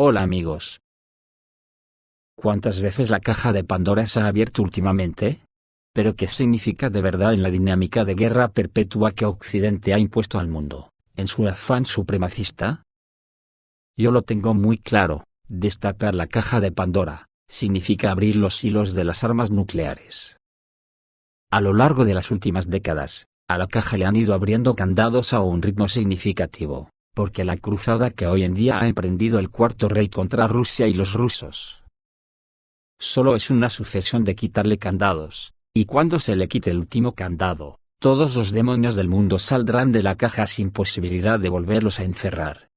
Hola amigos. ¿Cuántas veces la caja de Pandora se ha abierto últimamente? ¿Pero qué significa de verdad en la dinámica de guerra perpetua que Occidente ha impuesto al mundo, en su afán supremacista? Yo lo tengo muy claro: destapar la caja de Pandora significa abrir los hilos de las armas nucleares. A lo largo de las últimas décadas, a la caja le han ido abriendo candados a un ritmo significativo, porque la cruzada que hoy en día ha emprendido el Cuarto Reich contra Rusia y los rusos solo es una sucesión de quitarle candados, y cuando se le quite el último candado, todos los demonios del mundo saldrán de la caja sin posibilidad de volverlos a encerrar.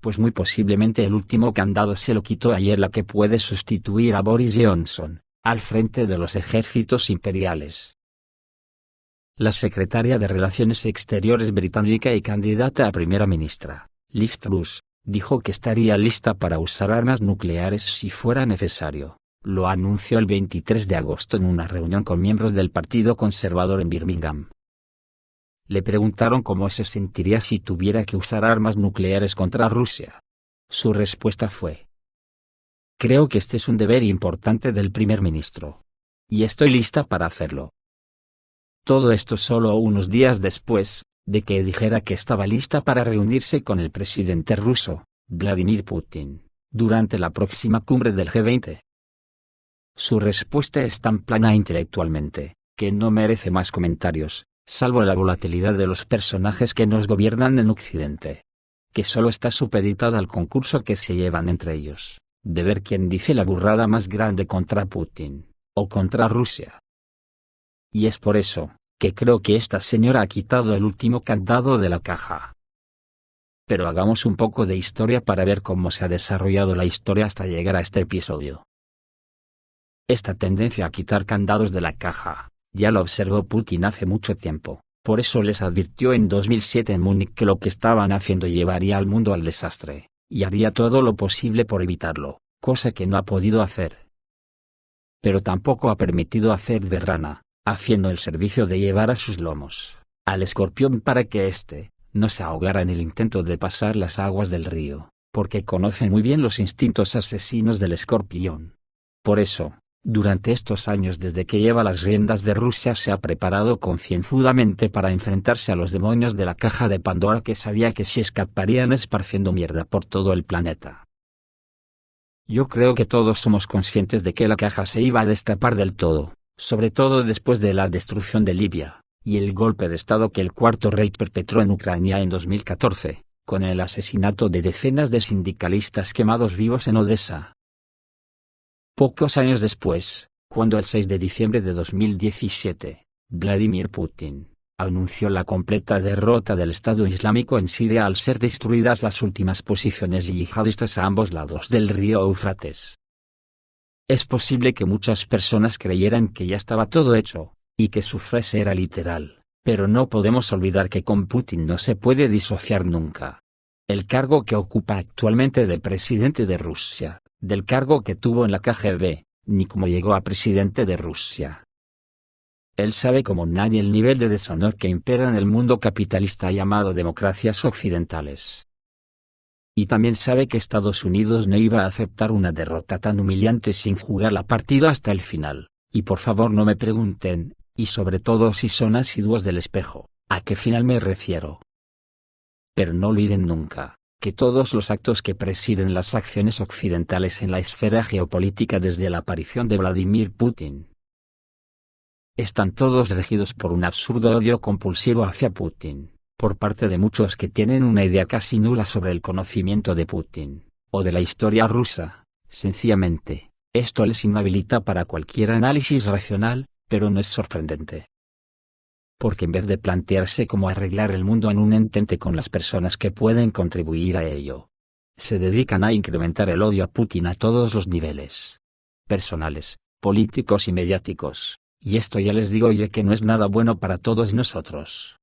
Pues muy posiblemente el último candado se lo quitó ayer la que puede sustituir a Boris Johnson, al frente de los ejércitos imperiales. La secretaria de Relaciones Exteriores británica y candidata a primera ministra, Liz Truss, dijo que estaría lista para usar armas nucleares si fuera necesario. Lo anunció el 23 de agosto en una reunión con miembros del Partido Conservador en Birmingham. Le preguntaron cómo se sentiría si tuviera que usar armas nucleares contra Rusia. Su respuesta fue: "Creo que este es un deber importante del primer ministro. Y estoy lista para hacerlo". Todo esto solo unos días después de que dijera que estaba lista para reunirse con el presidente ruso, Vladimir Putin, durante la próxima cumbre del G20. Su respuesta es tan plana intelectualmente, que no merece más comentarios, salvo la volatilidad de los personajes que nos gobiernan en Occidente, que solo está supeditada al concurso que se llevan entre ellos, de ver quién dice la burrada más grande contra Putin, o contra Rusia. Y es por eso que creo que esta señora ha quitado el último candado de la caja. Pero hagamos un poco de historia para ver cómo se ha desarrollado la historia hasta llegar a este episodio. Esta tendencia a quitar candados de la caja, ya lo observó Putin hace mucho tiempo, por eso les advirtió en 2007 en Múnich que lo que estaban haciendo llevaría al mundo al desastre, y haría todo lo posible por evitarlo, cosa que no ha podido hacer. Pero tampoco ha permitido hacer de rana, haciendo el servicio de llevar a sus lomos al escorpión para que éste no se ahogara en el intento de pasar las aguas del río, porque conoce muy bien los instintos asesinos del escorpión. Por eso, durante estos años desde que lleva las riendas de Rusia se ha preparado concienzudamente para enfrentarse a los demonios de la caja de Pandora que sabía que se escaparían esparciendo mierda por todo el planeta. Yo creo que todos somos conscientes de que la caja se iba a destapar del todo, sobre todo después de la destrucción de Libia, y el golpe de Estado que el Cuarto Reich perpetró en Ucrania en 2014, con el asesinato de decenas de sindicalistas quemados vivos en Odessa. Pocos años después, cuando el 6 de diciembre de 2017, Vladimir Putin anunció la completa derrota del Estado Islámico en Siria al ser destruidas las últimas posiciones yihadistas a ambos lados del río Éufrates. Es posible que muchas personas creyeran que ya estaba todo hecho, y que su frase era literal, pero no podemos olvidar que con Putin no se puede disociar nunca. El cargo que ocupa actualmente de presidente de Rusia, del cargo que tuvo en la KGB, ni cómo llegó a presidente de Rusia. Él sabe como nadie el nivel de deshonor que impera en el mundo capitalista llamado democracias occidentales. Y también sabe que Estados Unidos no iba a aceptar una derrota tan humillante sin jugar la partida hasta el final, y por favor no me pregunten, y sobre todo si son asiduos del espejo, ¿a qué final me refiero? Pero no olviden nunca, que todos los actos que presiden las acciones occidentales en la esfera geopolítica desde la aparición de Vladimir Putin, están todos regidos por un absurdo odio compulsivo hacia Putin, por parte de muchos que tienen una idea casi nula sobre el conocimiento de Putin, o de la historia rusa. Sencillamente, esto les inhabilita para cualquier análisis racional, pero no es sorprendente. Porque en vez de plantearse cómo arreglar el mundo en un entente con las personas que pueden contribuir a ello, se dedican a incrementar el odio a Putin a todos los niveles, personales, políticos y mediáticos, y esto ya les digo yo que no es nada bueno para todos nosotros.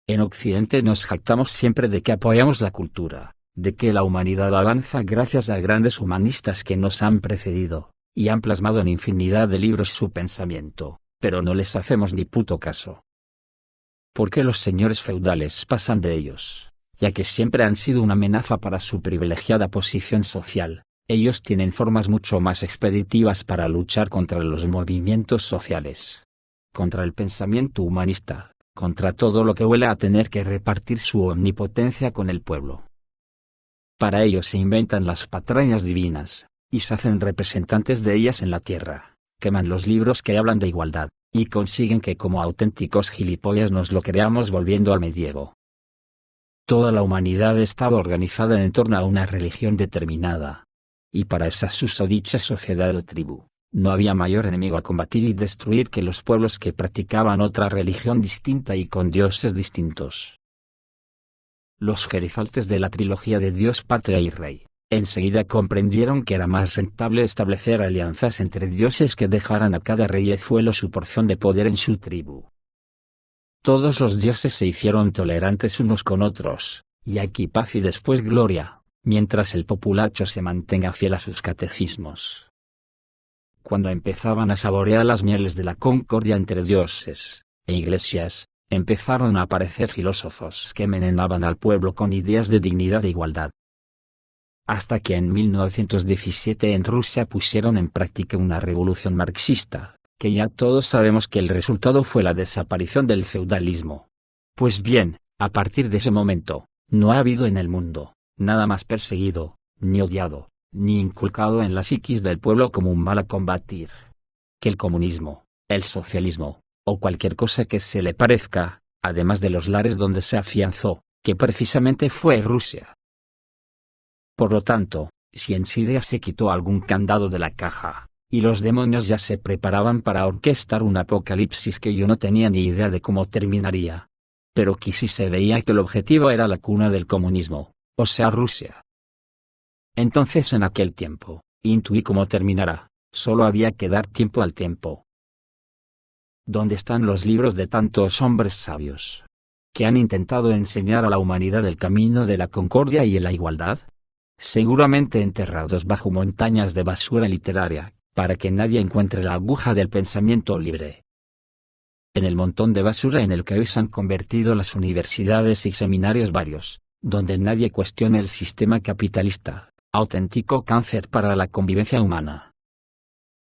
En Occidente nos jactamos siempre de que apoyamos la cultura, de que la humanidad avanza gracias a grandes humanistas que nos han precedido, y han plasmado en infinidad de libros su pensamiento, pero no les hacemos ni puto caso. ¿Por qué los señores feudales pasan de ellos? ya que siempre han sido una amenaza para su privilegiada posición social. Ellos tienen formas mucho más expeditivas para luchar contra los movimientos sociales, contra el pensamiento humanista, contra todo lo que huele a tener que repartir su omnipotencia con el pueblo. Para ello se inventan las patrañas divinas, y se hacen representantes de ellas en la tierra, queman los libros que hablan de igualdad, y consiguen que como auténticos gilipollas nos lo creamos volviendo al medievo. Toda la humanidad estaba organizada en torno a una religión determinada. Y para esa susodicha sociedad o tribu, no había mayor enemigo a combatir y destruir que los pueblos que practicaban otra religión distinta y con dioses distintos. Los gerifaltes de la trilogía de Dios, Patria y Rey, enseguida comprendieron que era más rentable establecer alianzas entre dioses que dejaran a cada reyezuelo su porción de poder en su tribu. Todos los dioses se hicieron tolerantes unos con otros, y aquí paz y después gloria, mientras el populacho se mantenga fiel a sus catecismos. Cuando empezaban a saborear las mieles de la concordia entre dioses e iglesias, empezaron a aparecer filósofos que envenenaban al pueblo con ideas de dignidad e igualdad. Hasta que en 1917 en Rusia pusieron en práctica una revolución marxista, que ya todos sabemos que el resultado fue la desaparición del feudalismo. Pues bien, a partir de ese momento, no ha habido en el mundo nada más perseguido, ni odiado, ni inculcado en la psiquis del pueblo como un mal a combatir que el comunismo, el socialismo, o cualquier cosa que se le parezca, además de los lares donde se afianzó, que precisamente fue Rusia. Por lo tanto, si en Siria se quitó algún candado de la caja, y los demonios ya se preparaban para orquestar un apocalipsis que yo no tenía ni idea de cómo terminaría, pero que sí se veía que el objetivo era la cuna del comunismo, o sea Rusia. Entonces en aquel tiempo, intuí cómo terminará, solo había que dar tiempo al tiempo. ¿Dónde están los libros de tantos hombres sabios que han intentado enseñar a la humanidad el camino de la concordia y de la igualdad? Seguramente enterrados bajo montañas de basura literaria, para que nadie encuentre la aguja del pensamiento libre. En el montón de basura en el que hoy se han convertido las universidades y seminarios varios, donde nadie cuestiona el sistema capitalista, auténtico cáncer para la convivencia humana.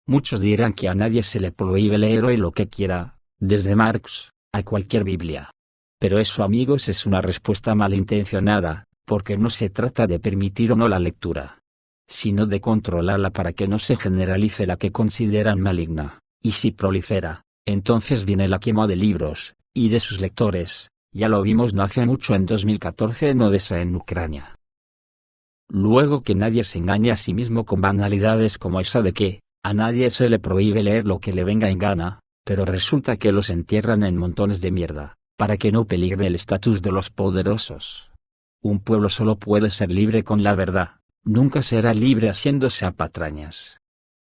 Muchos dirán que a nadie se le prohíbe leer hoy lo que quiera, desde Marx a cualquier Biblia. Pero eso, amigos, es una respuesta malintencionada, porque no se trata de permitir o no la lectura, sino de controlarla para que no se generalice la que consideran maligna, y si prolifera, entonces viene la quema de libros, y de sus lectores. Ya lo vimos no hace mucho en 2014 en Odessa en Ucrania. Luego que nadie se engañe a sí mismo con banalidades como esa de que, a nadie se le prohíbe leer lo que le venga en gana, pero resulta que los entierran en montones de mierda, para que no peligre el estatus de los poderosos. Un pueblo solo puede ser libre con la verdad, nunca será libre haciéndose a patrañas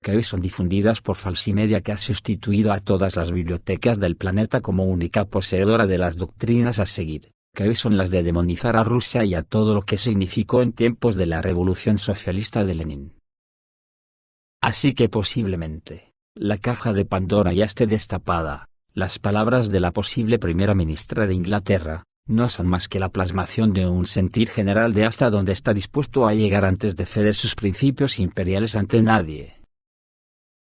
que hoy son difundidas por Falsimedia, que ha sustituido a todas las bibliotecas del planeta como única poseedora de las doctrinas a seguir, que hoy son las de demonizar a Rusia y a todo lo que significó en tiempos de la Revolución Socialista de Lenin. Así que posiblemente, la caja de Pandora ya esté destapada. Las palabras de la posible primera ministra de Inglaterra no son más que la plasmación de un sentir general de hasta dónde está dispuesto a llegar antes de ceder sus principios imperiales ante nadie.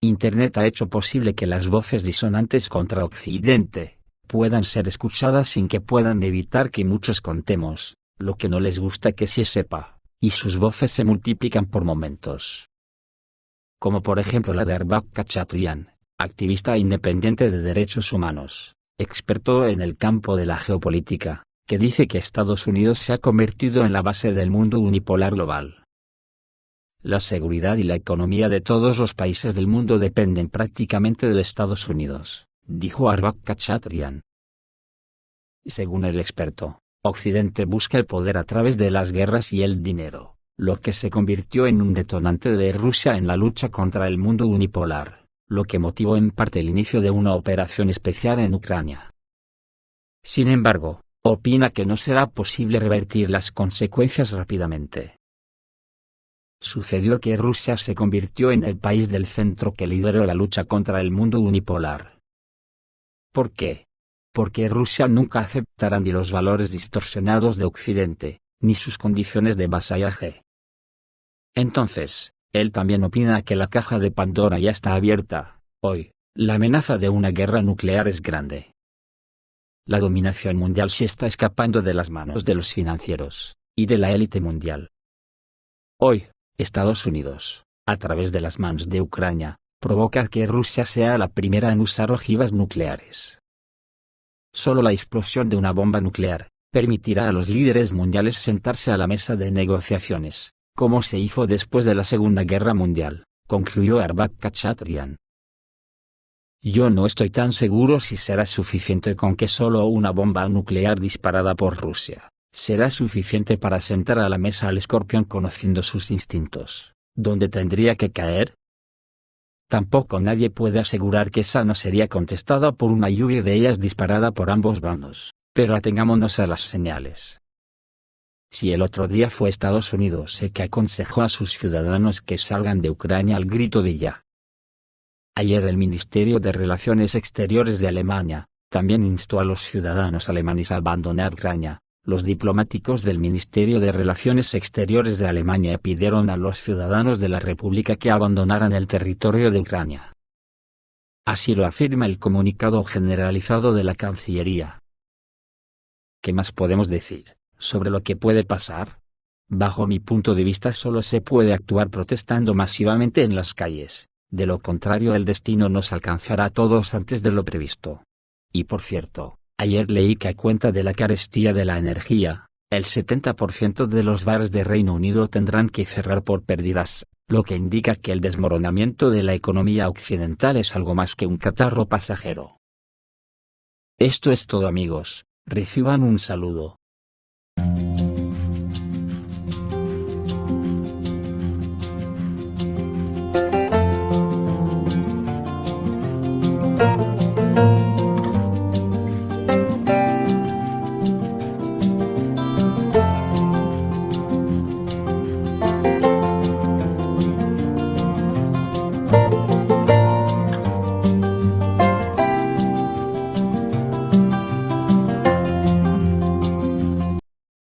Internet ha hecho posible que las voces disonantes contra Occidente puedan ser escuchadas sin que puedan evitar que muchos contemos lo que no les gusta que se sepa, y sus voces se multiplican por momentos. Como por ejemplo la de Arbat Khachatryan, activista independiente de derechos humanos, experto en el campo de la geopolítica, que dice que Estados Unidos se ha convertido en la base del mundo unipolar global. La seguridad y la economía de todos los países del mundo dependen prácticamente de Estados Unidos, dijo Arbat Khachatryan. Según el experto, Occidente busca el poder a través de las guerras y el dinero, lo que se convirtió en un detonante de Rusia en la lucha contra el mundo unipolar, lo que motivó en parte el inicio de una operación especial en Ucrania. Sin embargo, opina que no será posible revertir las consecuencias rápidamente. Sucedió que Rusia se convirtió en el país del centro que lideró la lucha contra el mundo unipolar. ¿Por qué? porque Rusia nunca aceptará ni los valores distorsionados de Occidente, ni sus condiciones de vasallaje. Entonces, él también opina que la caja de Pandora ya está abierta. Hoy, la amenaza de una guerra nuclear es grande. La dominación mundial se está escapando de las manos de los financieros y de la élite mundial. Hoy, Estados Unidos, a través de las manos de Ucrania, provoca que Rusia sea la primera en usar ojivas nucleares. Solo la explosión de una bomba nuclear permitirá a los líderes mundiales sentarse a la mesa de negociaciones, como se hizo después de la Segunda Guerra Mundial, concluyó Arbat Khachatryan. Yo no estoy tan seguro si será suficiente con que solo una bomba nuclear disparada por Rusia será suficiente para sentar a la mesa al escorpión conociendo sus instintos, ¿dónde tendría que caer? Tampoco nadie puede asegurar que esa no sería contestada por una lluvia de ellas disparada por ambos bandos, pero atengámonos a las señales. Si el otro día fue Estados Unidos el que aconsejó a sus ciudadanos que salgan de Ucrania al grito de ya. Ayer el Ministerio de Relaciones Exteriores de Alemania también instó a los ciudadanos alemanes a abandonar Ucrania. Los diplomáticos del Ministerio de Relaciones Exteriores de Alemania pidieron a los ciudadanos de la República que abandonaran el territorio de Ucrania. Así lo afirma el comunicado generalizado de la Cancillería. ¿Qué más podemos decir sobre lo que puede pasar? Bajo mi punto de vista solo se puede actuar protestando masivamente en las calles, de lo contrario el destino nos alcanzará a todos antes de lo previsto. Y por cierto, ayer leí que a cuenta de la carestía de la energía, el 70% de los bares de Reino Unido tendrán que cerrar por pérdidas, lo que indica que el desmoronamiento de la economía occidental es algo más que un catarro pasajero. Esto es todo amigos, reciban un saludo.